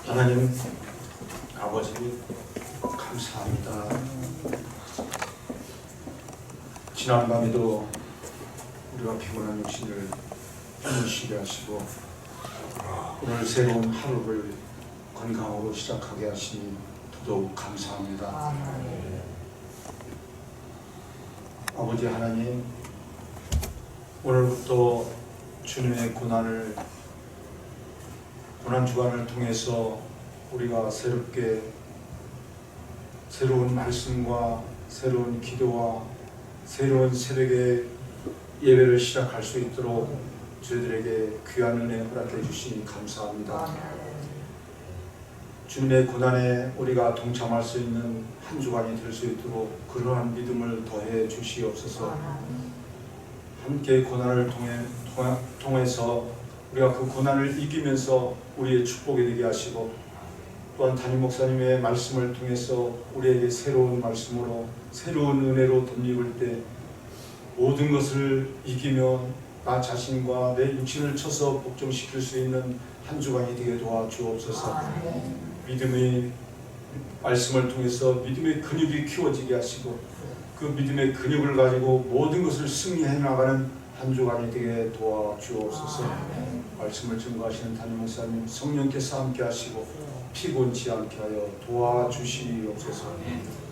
하나님 아버지 감사합니다. 지난밤에도 우리가 피곤한 육신을 힘을 쉬게 하시고 오늘 새로운 하루를 건강으로 시작하게 하시니 더더욱 감사합니다. 아버지 하나님, 오늘부터 주님의 고난 주간을 통해서 우리가 새롭게 새로운 말씀과 새로운 기도와 새로운 새벽의 예배를 시작할 수 있도록 저희들에게 귀한 은혜 허락해 주시니 감사합니다. 주님의 고난에 우리가 동참할 수 있는 한 주간이 될 수 있도록 그러한 믿음을 더해 주시옵소서. 함께 고난을 통해서 우리가 그 고난을 이기면서 우리의 축복이 되게 하시고, 또한 담임 목사님의 말씀을 통해서 우리에게 새로운 말씀으로 새로운 은혜로 덧입을 때 모든 것을 이기며 나 자신과 내 육신을 쳐서 복종시킬 수 있는 한 주간이 되게 도와주옵소서. 믿음의 말씀을 통해서 믿음의 근육이 키워지게 하시고, 그 믿음의 근육을 가지고 모든 것을 승리해 나가는 한 주간이 되게 도와주옵소서. 말씀을 증거하시는 담임 목사님 성령께서 함께 하시고 피곤치 않게 하여 도와주시옵소서.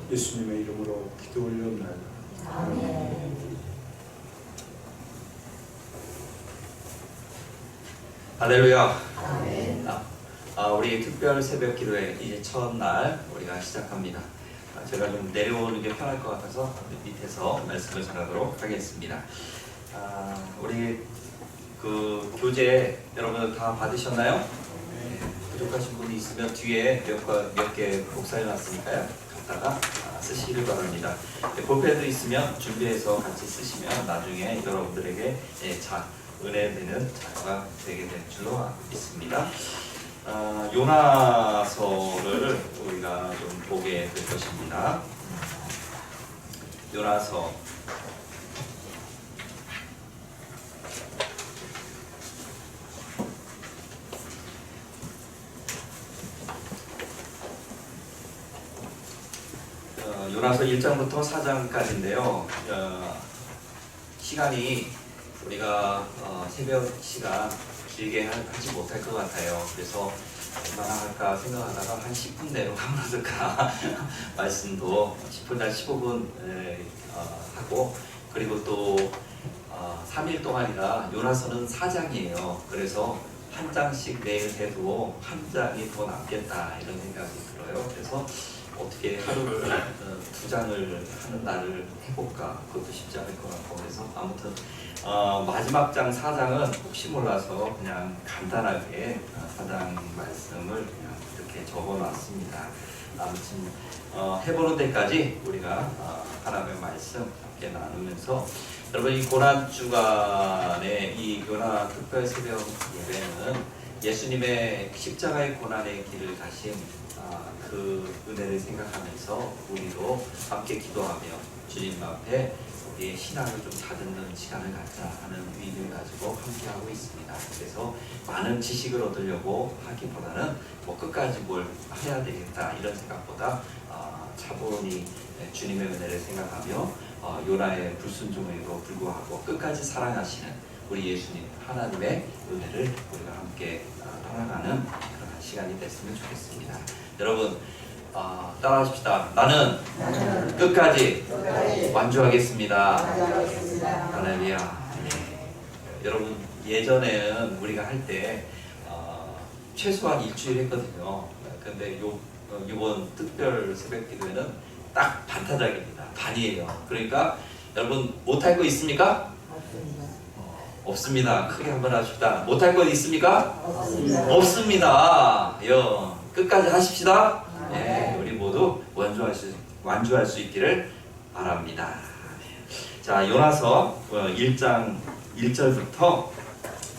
예수님의 이름으로 기도 올려옵나이다. 아멘. 할렐루야. 아멘. 우리 특별 새벽 기도회 이제 첫날 우리가 시작합니다. 제가 좀 내려오는 게 편할 것 같아서 밑에서 말씀을 전하도록 하겠습니다. 우리 그 교재 여러분 다 받으셨나요? 네. 부족하신 분이 있으면 뒤에 몇 개 복사해 놨으니까요. 갖다가 쓰시길 바랍니다. 볼펜도 있으면 준비해서 같이 쓰시면 나중에 여러분들에게 은혜 되는 자가 되게 될 줄로 믿습니다. 요나서를 우리가 좀 보게 될 것입니다. 요나서 요나서 1장부터 4장까지인데요. 시간이 우리가 새벽 시간 길게 하지 못할 것 같아요. 그래서 얼마나 할까 생각하다가 한 10분 내로 가면 어떨까 말씀도 10분당 15분 하고, 그리고 또 3일 동안이라 요나서는 4장이에요. 그래서 한 장씩 매일 해도 한 장이 더 남겠다 이런 생각이 들어요. 그래서 어떻게 하루를 2장을 하는 날을 해볼까, 그것도 쉽지 않을 것 같고, 그래서 아무튼 마지막 장 4장은 혹시 몰라서 그냥 간단하게 4장 말씀을 그냥 이렇게 적어놨습니다. 아무튼 해보는 데까지 우리가 하나님의 말씀 함께 나누면서, 여러분 이 고난 주간의 이 요나 특별 새벽 예배는 예수님의 십자가의 고난의 길을 가신 그 은혜를 생각하면서 우리도 함께 기도하며 주님 앞에 우리의 신앙을 좀 다듬는 시간을 갖자 하는 의미를 가지고 함께하고 있습니다. 그래서 많은 지식을 얻으려고 하기보다는 끝까지 뭘 해야 되겠다 이런 생각보다 차분히 주님의 은혜를 생각하며 요나의 불순종에도 불구하고 끝까지 사랑하시는 우리 예수님 하나님의 은혜를 우리가 함께 따라가는 그런 시간이 됐으면 좋겠습니다. 여러분 따라하십시다. 나는 끝까지 완주하겠습니다. 할렐루야. 네. 여러분 예전에는 우리가 할 때 최소한 일주일 했거든요. 근데 이번 특별 새벽 기도회는 딱 반타작입니다. 반이에요. 그러니까 여러분 못할 거 있습니까? 없습니다. 크게 한번 하십시다. 못할 것 있습니까? 없습니다. 끝까지 하십시다. 네, 우리 모두 완주할 수 있기를 바랍니다. 자, 요나서 1장 1절부터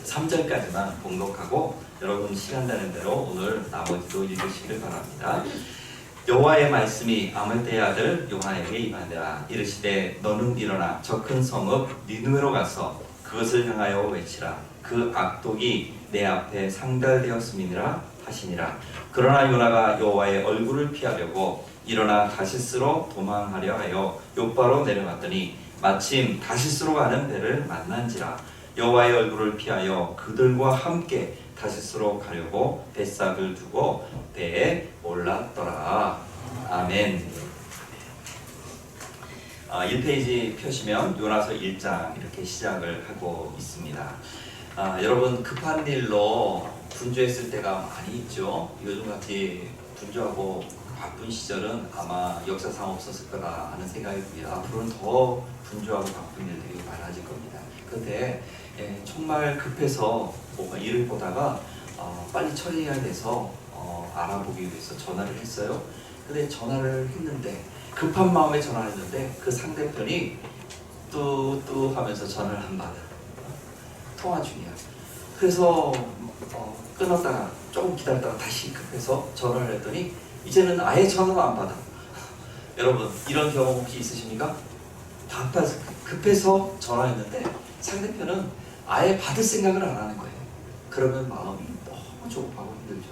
3절까지만 봉독하고 여러분 시간 되는 대로 오늘 나머지도 읽으시길 바랍니다. 여호와의 말씀이 아말떼의 아들 요나에게 임하니라. 이르시되 너는 일어나 저 큰 성읍 니느웨로 가서 그것을 향하여 외치라. 그 악독이 내 앞에 상달되었음이니라 하시니라. 그러나 요나가 여호와의 얼굴을 피하려고 일어나 다시스로 도망하려 하여 욥바로 내려갔더니 마침 다시스로 가는 배를 만난지라. 여호와의 얼굴을 피하여 그들과 함께 다시스로 가려고 뱃삭을 두고 배에 올랐더라. 아멘. 1페이지 펴시면 요나서 1장 이렇게 시작을 하고 있습니다. 여러분, 급한 일로 분주했을 때가 많이 있죠. 요즘같이 분주하고 바쁜 시절은 아마 역사상 없었을 거다 하는 생각이 듭니다. 앞으로는 더 분주하고 바쁜 일들이 많아질 겁니다. 그런데 정말 급해서 뭔가 일을 보다가 빨리 처리해야 돼서 알아보기 위해서 전화를 했어요. 근데 전화를 했는데, 급한 마음에 전화를 했는데 그 상대편이 뚜뚜 하면서 전화를 안 받아. 통화 중이야. 그래서 끊었다가 조금 기다렸다가 다시 급해서 전화를 했더니 이제는 아예 전화도 안 받아. 여러분, 이런 경험 혹시 있으십니까? 급해서 전화했는데 상대편은 아예 받을 생각을 안 하는 거예요. 그러면 마음이 너무 조급하고 힘들죠.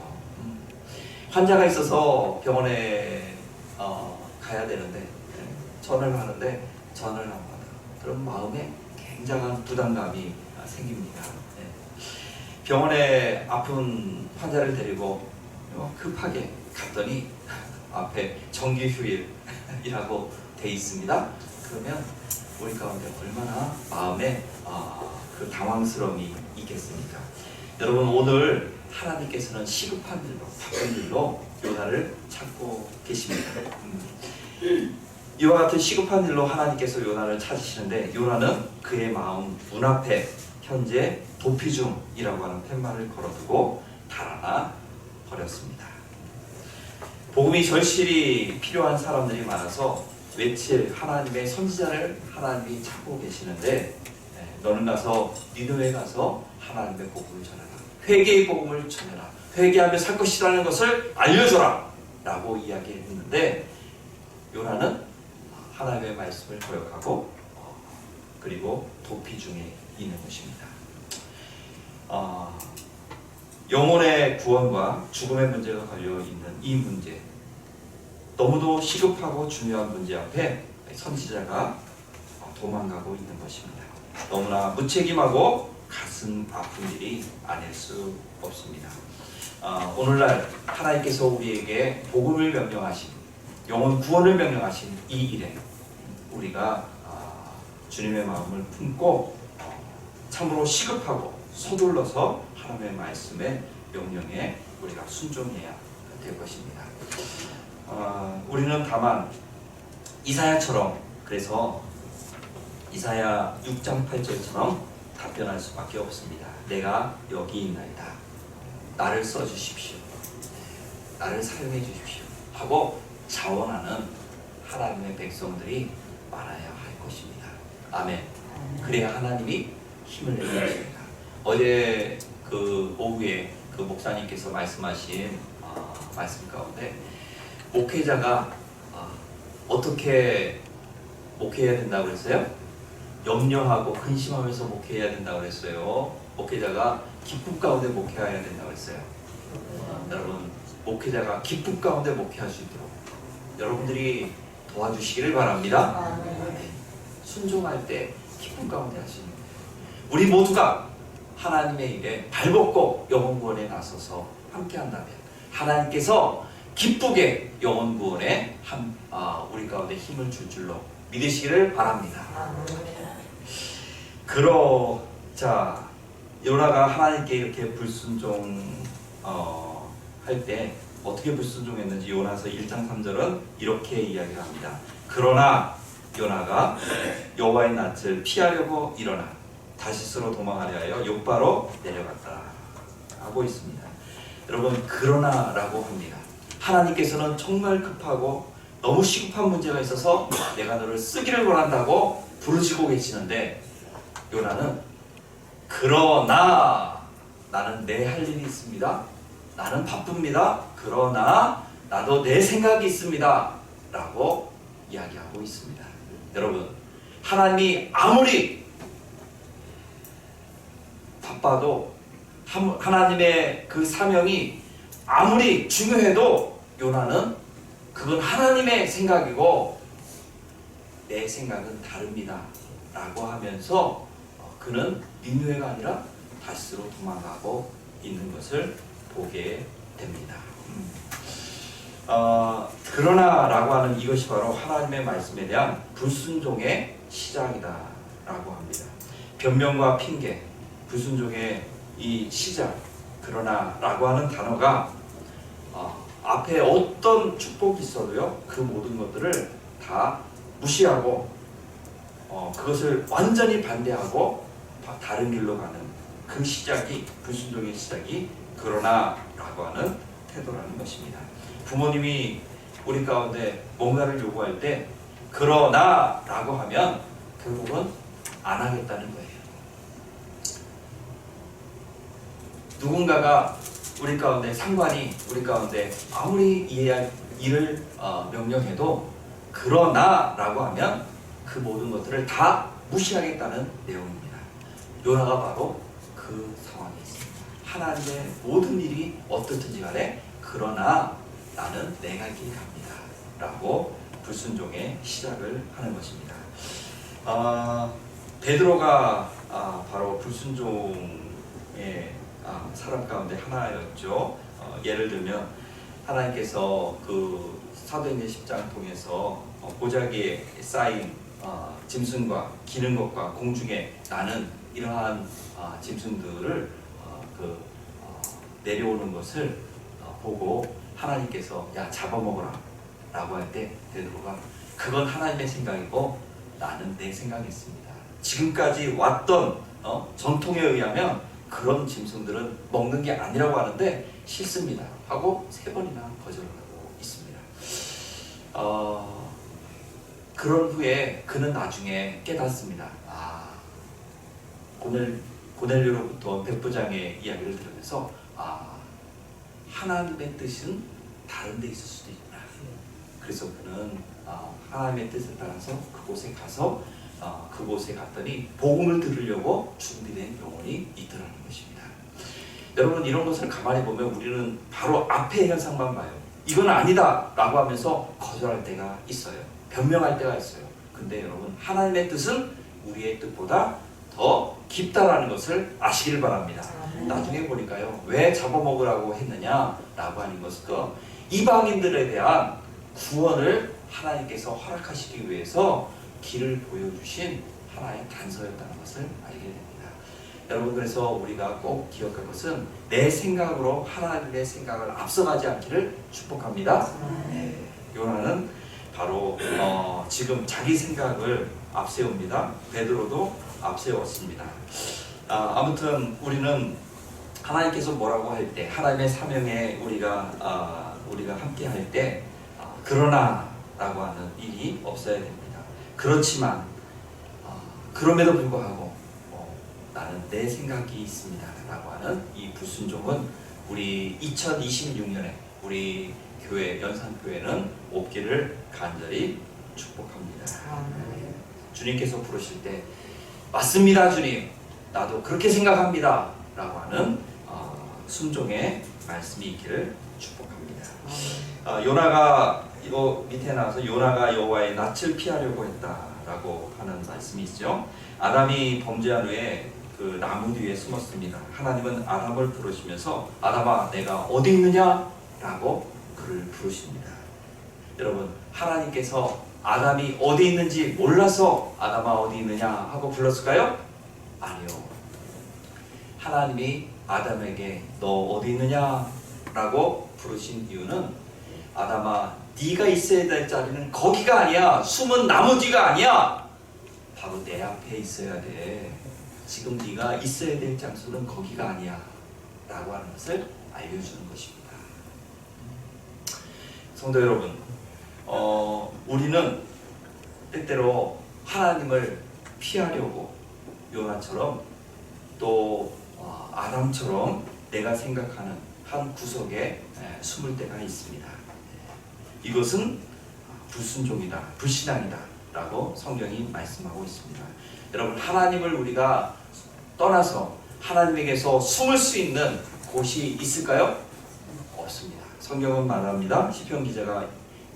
환자가 있어서 병원에 가야 되는데 전화를 하는데 전화를 안 받아. 그럼 마음에 굉장한 부담감이 생깁니다. 병원에 아픈 환자를 데리고 급하게 갔더니 앞에 정기 휴일이라고 돼 있습니다. 그러면 우리 가운데 얼마나 마음에 그 당황스러움이 있겠습니까? 여러분, 오늘 하나님께서는 시급한 일로, 바쁜 일로 요나를 찾고 계십니다. 이와 같은 시급한 일로 하나님께서 요나를 찾으시는데, 요나는 그의 마음 문 앞에 현재 도피 중이라고 하는 팻말을 걸어두고 달아나 버렸습니다. 복음이 절실히 필요한 사람들이 많아서 며칠 하나님의 선지자를 하나님이 찾고 계시는데, 너는 가서 니느웨에 가서 하나님의 복음을 전해라. 회개의 복음을 전해라. 회개하며 살 것이라는 것을 알려줘라 라고 이야기했는데, 요나는 하나님의 말씀을 거역하고 그리고 도피 중에 있는 것입니다. 영혼의 구원과 죽음의 문제가 걸려있는 이 문제, 너무도 시급하고 중요한 문제 앞에 선지자가 도망가고 있는 것입니다. 너무나 무책임하고 가슴 아픈 일이 아닐 수 없습니다. 오늘날 하나님께서 우리에게 복음을 명령하신, 영혼 구원을 명령하신 이 일에 우리가 주님의 마음을 품고 참으로 시급하고 서둘러서 하나님의 말씀의 명령에 우리가 순종해야 될 것입니다. 우리는 다만 이사야처럼, 그래서 이사야 6장 8절처럼 답변할 수밖에 없습니다. 내가 여기 있나이다. 나를 써주십시오. 나를 사용해 주십시오. 하고 자원하는 하나님의 백성들이 많아야 할 것입니다. 아멘. 그래야 하나님이 힘을 내주십니다. 어제 그 오후에 그 목사님께서 말씀하신 말씀 가운데, 목회자가 어떻게 목회해야 된다고 그랬어요? 염려하고 근심하면서 목회해야 된다고 그랬어요. 목회자가 기쁨 가운데 목회해야 된다고 그랬어요. 여러분, 목회자가 기쁨 가운데 목회할 수 있도록 여러분들이 도와주시기를 바랍니다. 순종할 때 기쁨 가운데 하시는 거예요. 우리 모두가 하나님의 일에 발벗고 영혼 구원에 나서서 함께 한다면 하나님께서 기쁘게 영혼 구원에 우리 가운데 힘을 줄 줄로 믿으시기를 바랍니다. 자, 요나가 하나님께 이렇게 불순종 할 때 어떻게 불순종했는지 요나서 1장 3절은 이렇게 이야기를 합니다. 그러나 요나가 여호와의 낯을 피하려고 일어나 다시스로 도망하려 하여 욥바로 내려갔다 하고 있습니다. 여러분, 그러나라고 합니다. 하나님께서는 정말 급하고 너무 시급한 문제가 있어서 내가 너를 쓰기를 원한다고 부르시고 계시는데, 요나는 그러나 나는 내 할 일이 있습니다. 나는 바쁩니다. 그러나 나도 내 생각이 있습니다. 라고 이야기하고 있습니다. 여러분, 하나님이 아무리 바빠도 하나님의 그 사명이 아무리 중요해도 요나는 그건 하나님의 생각이고 내 생각은 다릅니다 라고 하면서 그는 니느웨가 아니라 다시스로 도망가고 있는 것을 보게 됩니다. 그러나 라고 하는 이것이 바로 하나님의 말씀에 대한 불순종의 시작이다 라고 합니다. 변명과 핑계, 불순종의 이 시작, 그러나 라고 하는 단어가 앞에 어떤 축복이 있어도요 그 모든 것들을 다 무시하고 그것을 완전히 반대하고 다른 길로 가는 그 시작이, 불순종의 시작이 그러나 라고 하는 태도라는 것입니다. 부모님이 우리 가운데 뭔가를 요구할 때 그러나 라고 하면 결국은 안 하겠다는 거예요. 누군가가 우리 가운데, 상관이 우리 가운데 아무리 일을 명령해도 그러나 라고 하면 그 모든 것들을 다 무시하겠다는 내용입니다. 요나가 바로 그 상황에 있습니다. 하나님의 모든 일이 어떻든지 간에 그러나 나는 내 갈 길 갑니다 라고 불순종의 시작을 하는 것입니다. 베드로가 바로 불순종의 사람 가운데 하나였죠. 예를 들면 하나님께서 그 사도행전 10장 통해서 보자기에 쌓인 짐승과 기는 것과 공중에 나는 이러한 짐승들을 내려오는 것을 보고 하나님께서 야 잡아먹어라 라고 할 때 베드로가 그건 하나님의 생각이고 나는 내 생각이었습니다. 지금까지 왔던 전통에 의하면 그런 짐승들은 먹는 게 아니라고 하는데 싫습니다 하고 3번이나 거절을 하고 있습니다. 그런 후에 그는 나중에 깨닫습니다. 고넬료로부터 백부장의 이야기를 들으면서 하나님의 뜻은 다른 데 있을 수도 있구나. 그래서 그는 하나님의 뜻에 따라서 그곳에 가서 그곳에 갔더니 복음을 들으려고 준비된 영혼이 있더라는 것입니다. 여러분, 이런 것을 가만히 보면 우리는 바로 앞의 현상만 봐요. 이건 아니다 라고 하면서 거절할 때가 있어요. 변명할 때가 있어요. 근데 여러분, 하나님의 뜻은 우리의 뜻보다 더 깊다라는 것을 아시길 바랍니다. 나중에 보니까요, 왜 잡아먹으라고 했느냐 라고 하는 것은 이방인들에 대한 구원을 하나님께서 허락하시기 위해서 길을 보여주신 하나의 단서였다는 것을 알게 됩니다. 여러분, 그래서 우리가 꼭 기억할 것은 내 생각으로 하나님의 생각을 앞서가지 않기를 축복합니다. 요나는 바로 지금 자기 생각을 앞세웁니다. 베드로도 앞세웠습니다. 아무튼 우리는 하나님께서 뭐라고 할 때, 하나님의 사명에 우리가 함께 할 때 그러나 라고 하는 일이 없어야 됩니다. 그렇지만 그럼에도 불구하고 나는 내 생각이 있습니다 라고 하는 이 불순종은 우리 2026년에 우리 교회, 연산교회는 없기를 간절히 축복합니다. 주님께서 부르실 때 맞습니다 주님, 나도 그렇게 생각합니다 라고 하는 순종의 말씀이 있기를 축복합니다. 요나가 이거 밑에 나와서 요나가 여호와의 낯을 피하려고 했다라고 하는 말씀이 있죠. 아담이 범죄한 후에 그 나무 뒤에 숨었습니다. 하나님은 아담을 부르시면서 아담아 내가 어디 있느냐 라고 그를 부르십니다. 여러분, 하나님께서 아담이 어디 있는지 몰라서 아담아 어디 있느냐 하고 불렀을까요? 아니요. 하나님이 아담에게 너 어디 있느냐 라고 부르신 이유는 아담아 네가 있어야 될 자리는 거기가 아니야. 숨은 나무 뒤가 아니야. 바로 내 앞에 있어야 돼. 지금 네가 있어야 될 장소는 거기가 아니야 라고 하는 것을 알려주는 것입니다. 성도 여러분, 우리는 때때로 하나님을 피하려고 요나처럼 또 아담처럼 내가 생각하는 한 구석에 숨을 때가 있습니다. 이것은 불순종이다, 불신앙이다 라고 성경이 말씀하고 있습니다. 여러분, 하나님을 우리가 떠나서 하나님에게서 숨을 수 있는 곳이 있을까요? 없습니다. 성경은 말합니다. 시편 기자가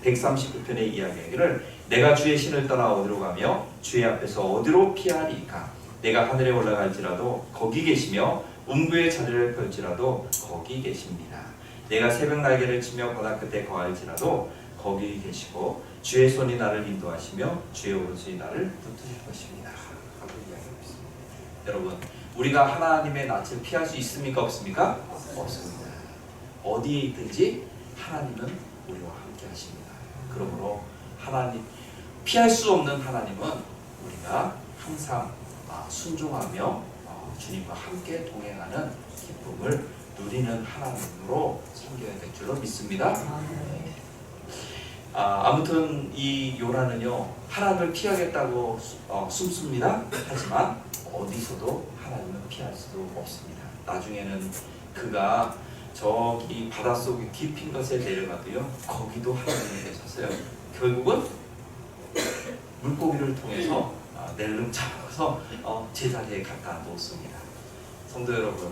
139편의 이야기를 내가 주의 신을 떠나 어디로 가며 주의 앞에서 어디로 피하리까? 내가 하늘에 올라갈지라도 거기 계시며 음부의 자리를 펼지라도 거기 계십니다. 내가 새벽 날개를 치며 바다 끝에 거할지라도 거기 계시고 주의 손이 나를 인도하시며 주의 오른손이 나를 붙드실 것입니다. 하고 이야기하고 있습니다. 여러분, 우리가 하나님의 낯을 피할 수 있습니까? 없습니까? 없습니다. 어디에 있든지 하나님은 우리와 함께 하십니다. 그러므로 하나님, 피할 수 없는 하나님은 우리가 항상 순종하며 주님과 함께 동행하는 기쁨을 누리는 하나님으로 섬겨야 될 줄로 믿습니다. 아무튼 이 요나는요, 하나님을 피하겠다고 숨습니다. 하지만 어디서도 하나님을 피할 수도 없습니다. 나중에는 그가 저기 바닷속 깊은 것에 내려가도요, 거기도 하나님이 계셨어요. 결국은 물고기를 통해서 낼름 잡아서 제자리에 갖다 놓습니다. 성도 여러분,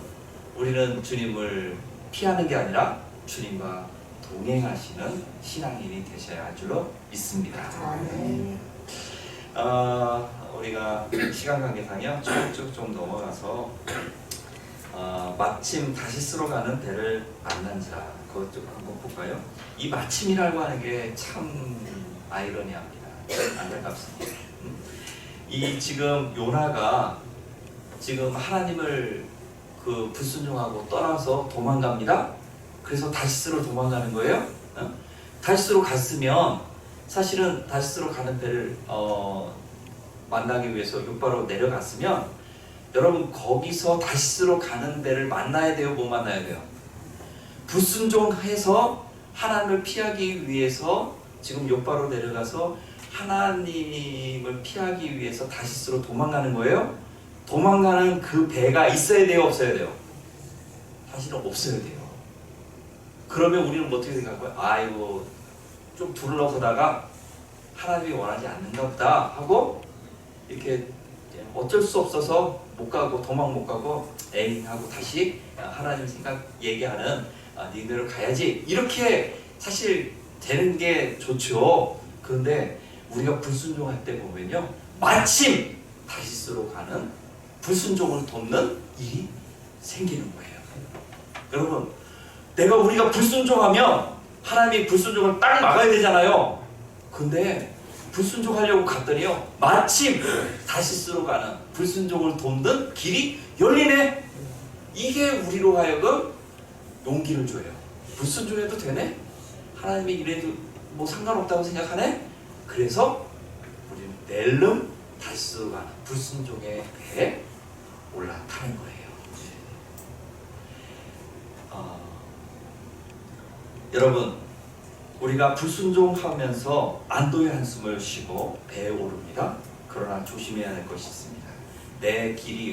우리는 주님을 피하는 게 아니라 주님과 동행하시는 신앙인이 되셔야 할 줄로 믿습니다. 우리가 시간 관계상요 쭉쭉 좀 넘어가서 마침 다시스로 가는 배를 만난지라 그것 좀 한번 볼까요? 이 마침이라고 하는 게 참 아이러니합니다. 안타깝습니다. 이 지금 요나가 지금 하나님을 그 불순종하고 떠나서 도망갑니다. 그래서 다시스로 도망가는 거예요. 다시스로 갔으면 사실은 다시스로 가는 배를 만나기 위해서 요바로 내려갔으면 여러분 거기서 다시스로 가는 배를 만나야 돼요? 못 만나야 돼요? 불순종해서 하나님을 피하기 위해서 지금 요바로 내려가서 하나님을 피하기 위해서 다시스로 도망가는 거예요? 도망가는 그 배가 있어야 돼요? 없어야 돼요? 사실은 없어야 돼요. 그러면 우리는 어떻게 생각할까요? 아이고 좀 둘러보다가 하나님이 원하지 않는가 보다 하고 이렇게 어쩔 수 없어서 못 가고 도망 못 가고 에잉 하고 다시 하나님 생각 얘기하는 니네로 가야지 이렇게 사실 되는 게 좋죠. 그런데 우리가 불순종할 때 보면요, 마침 다시스로 가는 불순종을 돕는 일이 생기는 거예요. 여러분, 우리가 불순종하면 하나님이 불순종을 딱 막아야 되잖아요. 근데 불순종하려고 갔더니요, 마침 다시스로 가는 불순종을 돕는 길이 열리네. 이게 우리로 하여금 용기를 줘요. 불순종해도 되네? 하나님이 이래도 뭐 상관없다고 생각하네? 그래서 우리는 낼름 다시스로 가는 불순종의 배에 올라타는 거예요. 여러분, 우리가 불순종하면서 안도의 한숨을 쉬고 배에 오릅니다. 그러나 조심해야 할 것이 있습니다.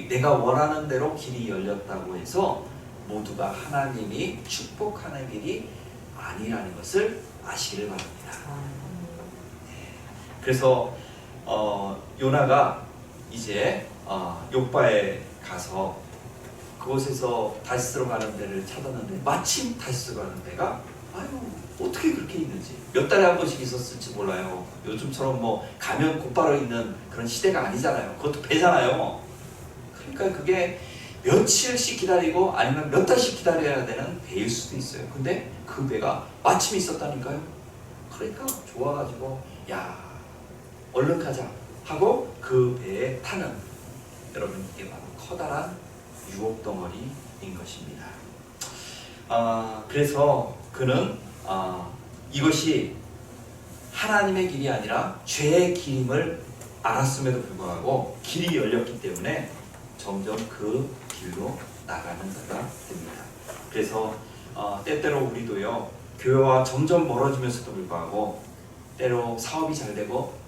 내가 원하는 대로 길이 열렸다고 해서 모두가 하나님이 축복하는 길이 아니라는 것을 아시기를 바랍니다. 그래서 요나가 이제 욥바에 가서 그곳에서 다시스로 가는 데를 찾았는데 마침 다시스로 가는 데가 어떻게 그렇게 있는지 몇 달에 한 번씩 있었을지 몰라요. 요즘처럼 뭐 가면 곧바로 있는 그런 시대가 아니잖아요. 그것도 배잖아요. 그러니까 그게 며칠씩 기다리고 아니면 몇 달씩 기다려야 되는 배일 수도 있어요. 근데 그 배가 마침 있었다니까요. 그러니까 좋아가지고 야 얼른 가자 하고 그 배에 타는, 여러분 이게 바로 커다란 유혹 덩어리인 것입니다. 그래서 그는 이것이 하나님의 길이 아니라 죄의 길임을 알았음에도 불구하고 길이 열렸기 때문에 점점 그 길로 나가는 자가 됩니다. 그래서 때때로 우리도요, 교회와 점점 멀어지면서도 불구하고 때로 사업이 잘 되고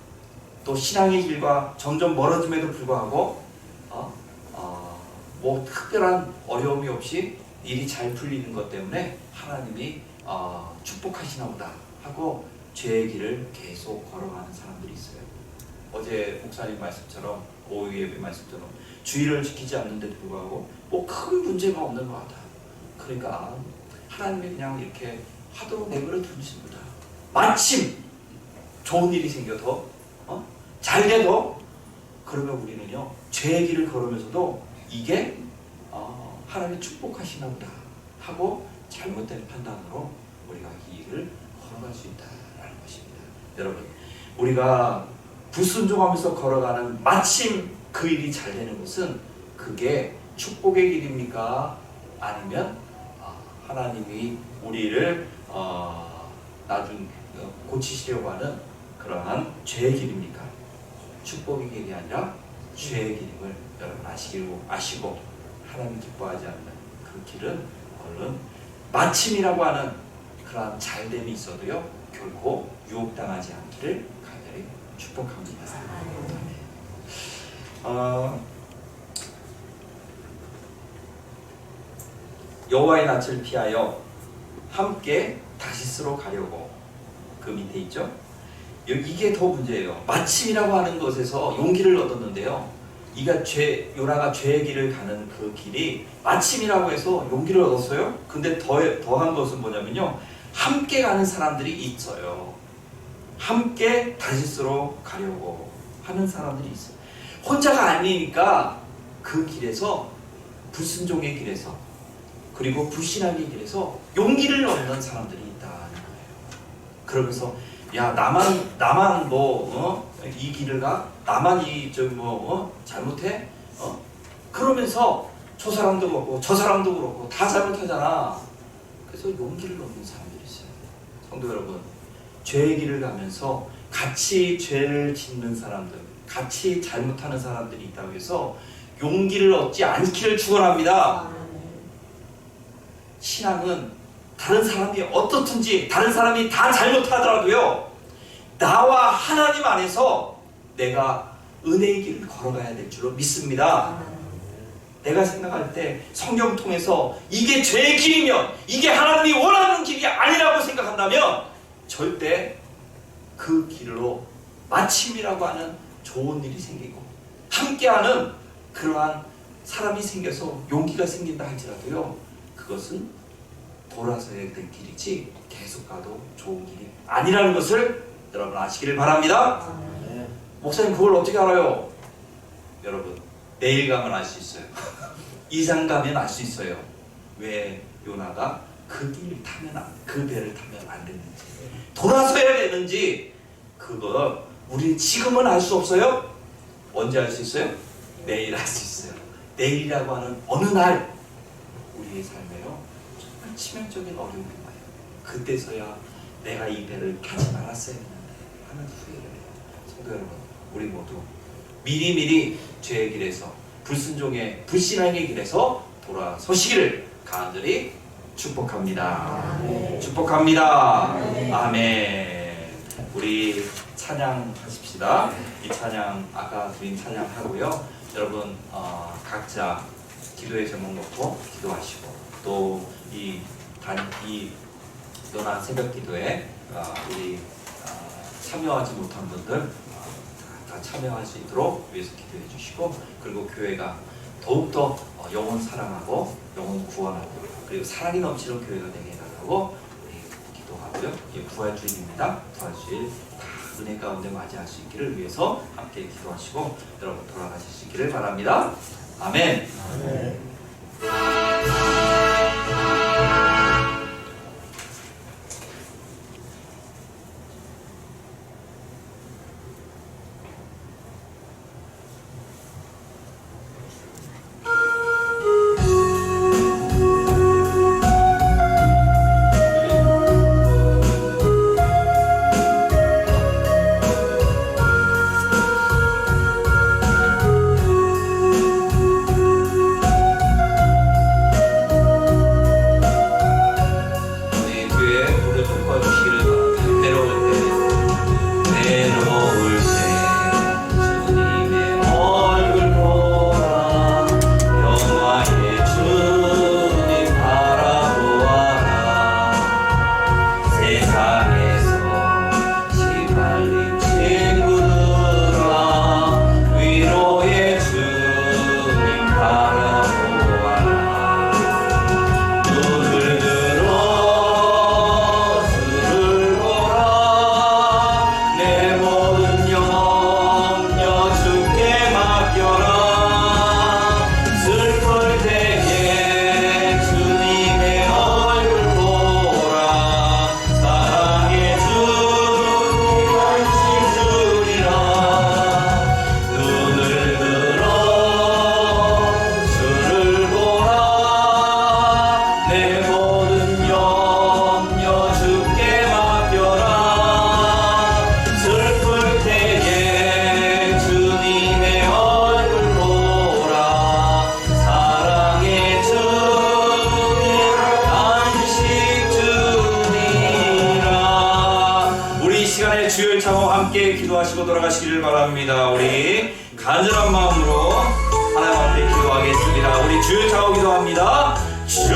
또 신앙의 길과 점점 멀어짐에도 불구하고 뭐 특별한 어려움이 없이 일이 잘 풀리는 것 때문에 하나님이 축복하시나 보다 하고 죄의 길을 계속 걸어가는 사람들이 있어요. 어제 목사님 말씀처럼 오후 예배 말씀처럼 주의를 지키지 않는데도 불구하고 뭐 큰 문제가 없는 것 같아. 그러니까 하나님이 그냥 이렇게 하도 내버려 두십니다. 마침 좋은 일이 생겨도 잘 돼도 그러면 우리는요 죄의 길을 걸으면서도 이게 하나님이 축복하시나 보다 하고 잘못된 판단으로 우리가 이 길을 걸어갈 수 있다라는 것입니다. 여러분, 우리가 불순종하면서 걸어가는 마침 그 일이 잘 되는 것은 그게 축복의 길입니까? 아니면 하나님이 우리를 나중 고치시려고 하는 그러한 죄의 길입니까? 축복의 길이 아니라 죄의 길임을 여러분 아시고 하나님 기뻐하지 않는 그 길은 얼른 마침이라고 하는 그러한 잘됨이 있어도요 결코 유혹당하지 않기를 간절히 축복합니다. 여호와의 낯을 피하여 함께 다시스로 가려고, 그 밑에 있죠. 이게 더 문제예요. 마침이라고 하는 것에서 용기를 얻었는데요. 요나가 죄의 길을 가는 그 길이 마침이라고 해서 용기를 얻었어요. 근데 더한 것은 뭐냐면요, 함께 가는 사람들이 있어요. 함께 다시스로 가려고 하는 사람들이 있어요. 혼자가 아니니까 그 길에서, 불순종의 길에서, 그리고 불신앙의 길에서 용기를 얻는 사람들이 있다는 거예요. 그러면서 야, 나만 이 길을 가? 나만 잘못해? 그러면서 저 사람도 그렇고 저 사람도 그렇고 다 잘못하잖아. 그래서 용기를 얻는 사람들이 있어요. 성도 여러분, 죄의 길을 가면서 같이 죄를 짓는 사람들, 같이 잘못하는 사람들이 있다고 해서 용기를 얻지 않기를 축원합니다. 신앙은 다른 사람이 어떻든지, 다른 사람이 다 잘못하더라도요, 나와 하나님 안에서 내가 은혜의 길을 걸어가야 될 줄로 믿습니다. 내가 생각할 때 성경 통해서 이게 죄의 길이면, 이게 하나님이 원하는 길이 아니라고 생각한다면 절대 그 길로 마침이라고 하는 좋은 일이 생기고 함께하는 그러한 사람이 생겨서 용기가 생긴다 할지라도요, 그것은 돌아서야 될 길이지 계속 가도 좋은 길이 아니라는 것을 여러분 아시기를 바랍니다. 목사님, 그걸 어떻게 알아요? 여러분, 내일 가면 알 수 있어요. 이장 가면 알 수 있어요. 왜 요나가 그 배를 타면 안 됐는지, 돌아서야 되는지, 그거 우리 지금은 알 수 없어요. 언제 알 수 있어요? 내일 알 수 있어요. 내일이라고 하는 어느 날 우리의 삶에요 정말 치명적인 어려움이 와요. 그때서야 내가 이 배를 타지 말았어야 했는데 하는 후회를 해요. 성도 여러분, 우리 모두 미리미리 죄의 길에서, 불신앙의 길에서 돌아서시기를 간절히 축복합니다. 축복합니다. 아멘. 우리 찬양하십시다. 이 찬양, 아까 드린 찬양하고요. 여러분 각자 기도의 제목 놓고 기도하시고, 또 이 요나 새벽 기도에 우리 참여하지 못한 분들 다 참여할 수 있도록 위해서 기도해 주시고, 그리고 교회가 더욱더 영혼 사랑하고 영혼 구원하고 그리고 사랑이 넘치는 교회가 되게 해달라고 기도하고요. 부활주일입니다. 부활주일 다 은혜 가운데 맞이할 수 있기를 위해서 함께 기도하시고 여러분 돌아가실 수 있기를 바랍니다. 아멘. 아멘. 시간에 주일 창호 함께 기도하시고 돌아가시기를 바랍니다. 우리 간절한 마음으로 하나님 앞에 기도하겠습니다. 우리 주일 창호 기도합니다. 주